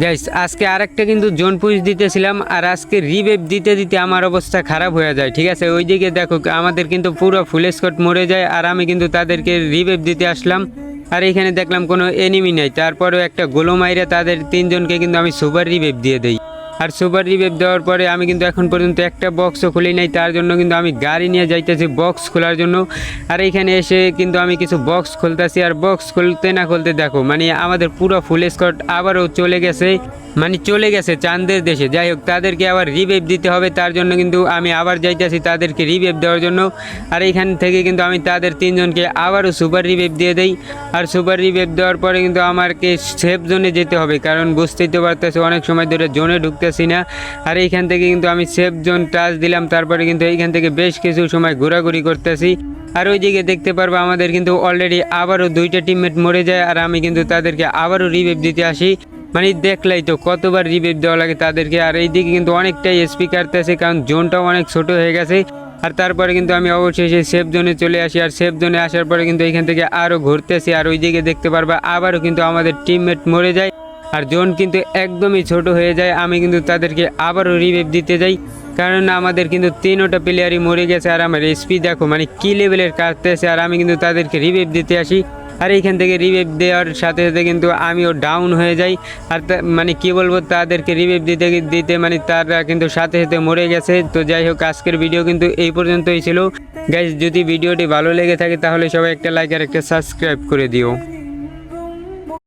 Guys আজকে আরেকটা কিন্তু জোন পুশ দিতেছিলাম, আর আজকে রিভেভ দিতে দিতে আমার অবস্থা খারাপ হয়ে যায়। ঠিক আছে, ওইদিকে দেখো আমাদের কিন্তু পুরো ফুল স্কোয়াড মরে যায়, আর আমি কিন্তু তাদেরকে রিভেভ দিতে আসলাম। আর এখানে দেখলাম কোনো এনিমি নেই, তারপরেও একটা গোলো মাইরে তাদের তিনজনকে কিন্তু আমি সুপার রিভেভ দিয়ে দেই। আর সুপার রিভেভ দেওয়ার পরে আমি কিন্তু এখন পর্যন্ত একটা বক্সও খুলি নাই, তার জন্য কিন্তু আমি গাড়ি নিয়ে যাইতেছি বক্স খোলার জন্য। আর এইখানে এসে কিন্তু আমি কিছু বক্স খুলতেছি, আর বক্স খুলতে না খুলতে দেখো আমাদের পুরো ফুল স্কোয়াড আবারও চলে গেছে চাঁদের দেশে। যাই হোক, তাদেরকে আবার রিভেভ দিতে হবে, তার জন্য কিন্তু আমি আবার যাইতেছি তাদেরকে রিভেভ দেওয়ার জন্য। আর এইখান থেকে কিন্তু আমি তাদের তিনজনকে আবারও সুপার রিভেভ দিয়ে দেই। আর সুপার রিভেভ দেওয়ার পরে কিন্তু আমাকে সেফ জোনে যেতে হবে, কারণ বুঝতেই তো পারতেছি অনেক সময় ধরে জোনে ঢুকতেছি না। আর এইখান থেকে কিন্তু আমি সেফ জোন টাচ দিলাম, তারপরে কিন্তু এইখান থেকে বেশ কিছু সময় ঘোরাঘুরি করতেছি। আর ওইদিকে দেখতে পারবো আমাদের কিন্তু অলরেডি আবারও দুইটা টিমমেট মরে যায়, আর আমি কিন্তু তাদেরকে আবারও রিভেভ দিতে আসি। দেখলাই তো কতবার রিভেভ দেওয়া লাগে তাদেরকে। আর এইদিকে কিন্তু অনেকটাই এসপি কাটতেছে, কারণ জোনটাও অনেক ছোট হয়ে গেছে। আর তারপরে কিন্তু আমি অবশেষে সেফ জোনে চলে আসি, আর সেফ জোনে আসার পরে কিন্তু এখান থেকে আরও ঘুরতেছি। আর ওইদিকে দেখতে পারবা আবারও কিন্তু আমাদের টিমমেট মরে যায়, আর জোন কিন্তু একদমই ছোট হয়ে যায়। আমি কিন্তু তাদেরকে আবারও রিভেভ দিতে যাই, কারণ আমাদের কিন্তু তিনোটা প্লেয়ারই মরে গেছে। আর আমার এসপি দেখো কি লেভেলের কাটতেছে, আর আমি কিন্তু তাদেরকে রিভেভ দিতে আসি। আর এইখান থেকে রিভেভ দেওয়ার সাথে সাথে কিন্তু আমিও ডাউন হয়ে যাই। আর কি বলবো, তাদেরকে রিভেভ দিতে দিতে তারা কিন্তু সাথে সাথে মরে গেছে। তো যাই হোক, আজকের ভিডিও কিন্তু এই পর্যন্তই ছিল। গাইজ, যদি ভিডিওটি ভালো লেগে থাকে তাহলে সবাই একটা লাইক আর একটা সাবস্ক্রাইব করে দিও।